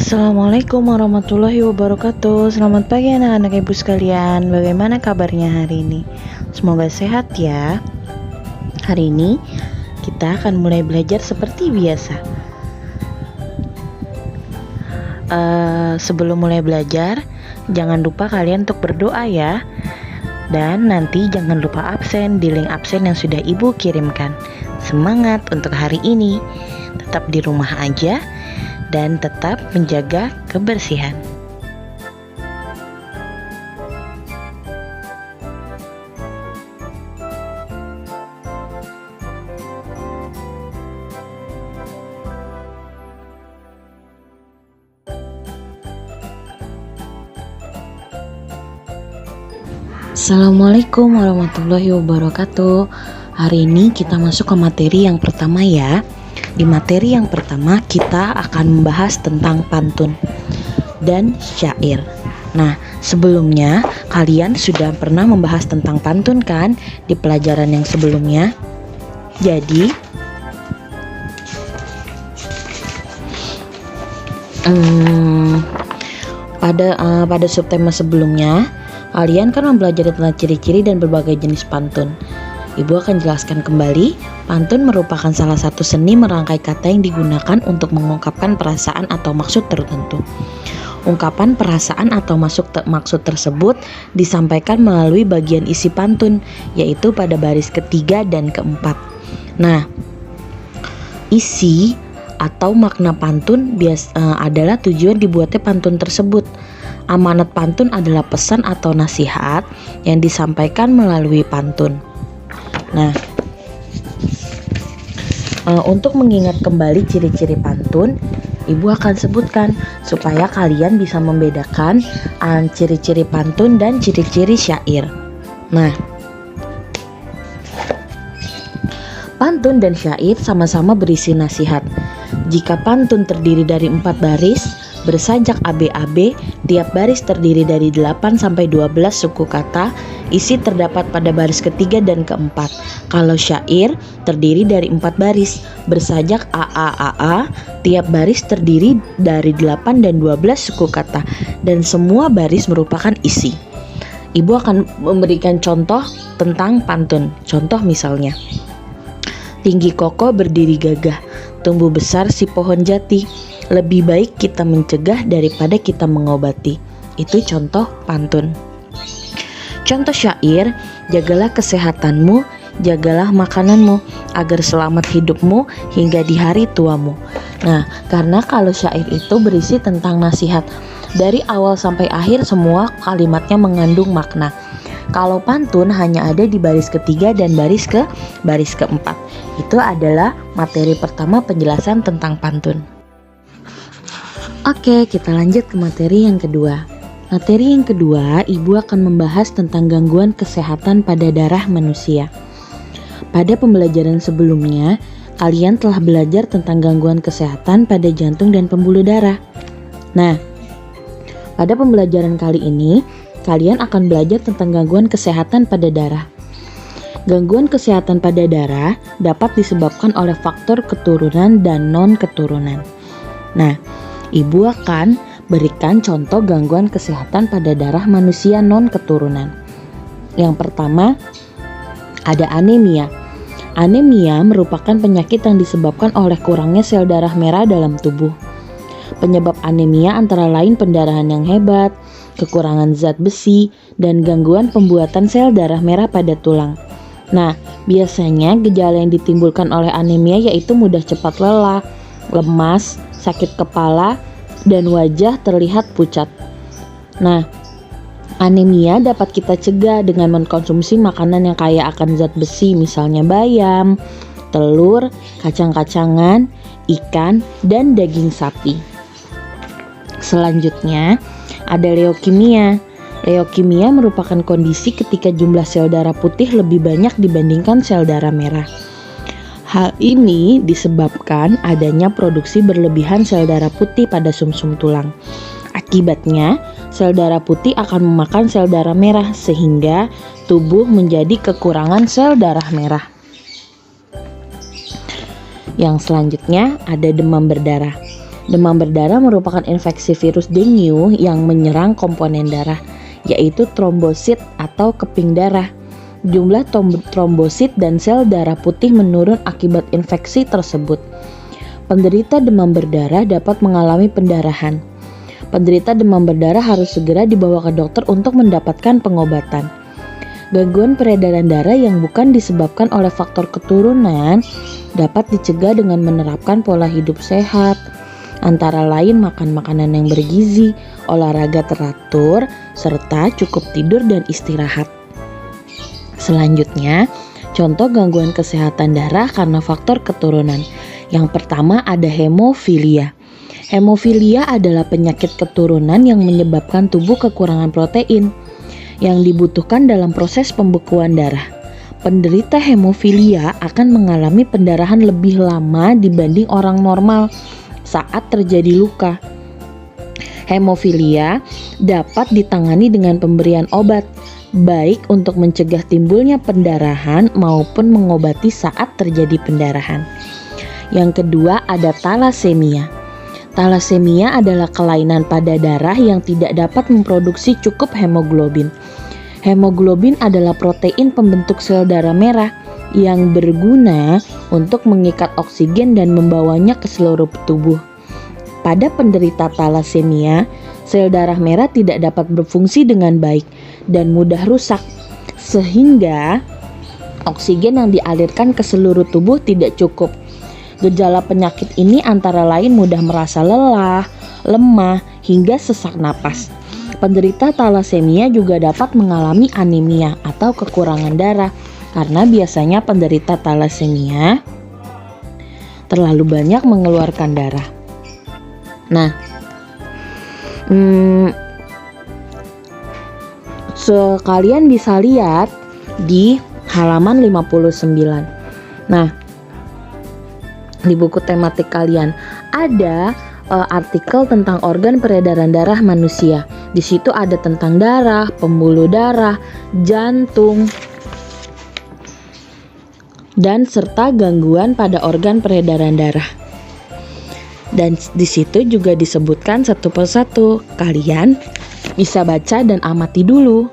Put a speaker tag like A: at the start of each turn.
A: Assalamualaikum warahmatullahi wabarakatuh. Selamat pagi anak-anak ibu sekalian. Bagaimana kabarnya hari ini? Semoga sehat ya. Hari ini kita akan mulai belajar seperti biasa. Sebelum mulai belajar, jangan lupa kalian untuk berdoa ya. Dan nanti jangan lupa absen di link absen yang sudah ibu kirimkan. Semangat untuk hari ini. Tetap di rumah aja dan tetap menjaga kebersihan. Assalamualaikum warahmatullahi wabarakatuh. Hari ini kita masuk ke materi yang pertama ya. Di materi yang pertama kita akan membahas tentang pantun dan syair. Nah, sebelumnya kalian sudah pernah membahas tentang pantun kan di pelajaran yang sebelumnya? Jadi pada subtema sebelumnya kalian kan mempelajari tentang ciri-ciri dan berbagai jenis pantun. Ibu akan jelaskan kembali, pantun merupakan salah satu seni merangkai kata yang digunakan untuk mengungkapkan perasaan atau maksud tertentu. Ungkapan perasaan atau maksud tersebut disampaikan melalui bagian isi pantun, yaitu pada baris ketiga dan keempat. Nah, isi atau makna pantun adalah tujuan dibuatnya pantun tersebut. Amanat pantun adalah pesan atau nasihat yang disampaikan melalui pantun. Nah, untuk mengingat kembali ciri-ciri pantun, ibu akan sebutkan supaya kalian bisa membedakan ciri-ciri pantun dan ciri-ciri syair. Nah, pantun dan syair sama-sama berisi nasihat. Jika pantun terdiri dari 4 baris, bersajak ABAB, tiap baris terdiri dari 8-12 suku kata, isi terdapat pada baris ketiga dan keempat. Kalau syair terdiri dari 4 baris, bersajak AAAA, tiap baris terdiri dari 8 dan 12 suku kata, dan semua baris merupakan isi. Ibu akan memberikan contoh tentang pantun. Contoh misalnya, tinggi kokoh berdiri gagah, tumbuh besar si pohon jati, lebih baik kita mencegah daripada kita mengobati. Itu contoh pantun. Contoh syair, jagalah kesehatanmu, jagalah makananmu, agar selamat hidupmu hingga di hari tuamu. Nah, karena kalau syair itu berisi tentang nasihat, dari awal sampai akhir semua kalimatnya mengandung makna. Kalau pantun hanya ada di baris ketiga dan baris keempat. Itu adalah materi pertama penjelasan tentang pantun. Oke, kita lanjut ke materi yang kedua. Materi yang kedua, ibu akan membahas tentang gangguan kesehatan pada darah manusia. Pada pembelajaran sebelumnya, kalian telah belajar tentang gangguan kesehatan pada jantung dan pembuluh darah. Nah, pada pembelajaran kali ini, kalian akan belajar tentang gangguan kesehatan pada darah. Gangguan kesehatan pada darah dapat disebabkan oleh faktor keturunan dan non-keturunan. Nah, ibu akan berikan contoh gangguan kesehatan pada darah manusia non-keturunan. Yang pertama, ada anemia. Anemia merupakan penyakit yang disebabkan oleh kurangnya sel darah merah dalam tubuh. Penyebab anemia antara lain pendarahan yang hebat, kekurangan zat besi, dan gangguan pembuatan sel darah merah pada tulang. Nah, biasanya gejala yang ditimbulkan oleh anemia yaitu mudah cepat lelah, lemas, sakit kepala, dan wajah terlihat pucat. Nah, anemia dapat kita cegah dengan mengkonsumsi makanan yang kaya akan zat besi, misalnya bayam, telur, kacang-kacangan, ikan, dan daging sapi. Selanjutnya, ada leukemia. Leukemia merupakan kondisi ketika jumlah sel darah putih lebih banyak dibandingkan sel darah merah. Hal ini disebabkan adanya produksi berlebihan sel darah putih pada sumsum tulang. Akibatnya, sel darah putih akan memakan sel darah merah sehingga tubuh menjadi kekurangan sel darah merah. Yang selanjutnya ada demam berdarah. Demam berdarah merupakan infeksi virus dengue yang menyerang komponen darah, yaitu trombosit atau keping darah. Jumlah trombosit dan sel darah putih menurun akibat infeksi tersebut. Penderita demam berdarah dapat mengalami pendarahan. Penderita demam berdarah harus segera dibawa ke dokter untuk mendapatkan pengobatan. Gangguan peredaran darah yang bukan disebabkan oleh faktor keturunan dapat dicegah dengan menerapkan pola hidup sehat, antara lain makan makanan yang bergizi, olahraga teratur, serta cukup tidur dan istirahat. Selanjutnya, contoh gangguan kesehatan darah karena faktor keturunan. Yang pertama ada hemofilia. Hemofilia adalah penyakit keturunan yang menyebabkan tubuh kekurangan protein yang dibutuhkan dalam proses pembekuan darah. Penderita hemofilia akan mengalami pendarahan lebih lama dibanding orang normal saat terjadi luka. Hemofilia dapat ditangani dengan pemberian obat, baik untuk mencegah timbulnya pendarahan maupun mengobati saat terjadi pendarahan. Yang kedua ada talasemia. Talasemia adalah kelainan pada darah yang tidak dapat memproduksi cukup hemoglobin. Hemoglobin adalah protein pembentuk sel darah merah yang berguna untuk mengikat oksigen dan membawanya ke seluruh tubuh. Pada penderita talasemia, sel darah merah tidak dapat berfungsi dengan baik dan mudah rusak, sehingga oksigen yang dialirkan ke seluruh tubuh tidak cukup. Gejala penyakit ini antara lain mudah merasa lelah, lemah, hingga sesak napas. Penderita talasemia juga dapat mengalami anemia atau kekurangan darah karena biasanya penderita talasemia terlalu banyak mengeluarkan darah. Nah, kalian bisa lihat di halaman 59. Nah, di buku tematik kalian ada artikel tentang organ peredaran darah manusia. Di situ ada tentang darah, pembuluh darah, jantung, dan serta gangguan pada organ peredaran darah. Dan di situ juga disebutkan satu persatu. Kalian bisa baca dan amati dulu.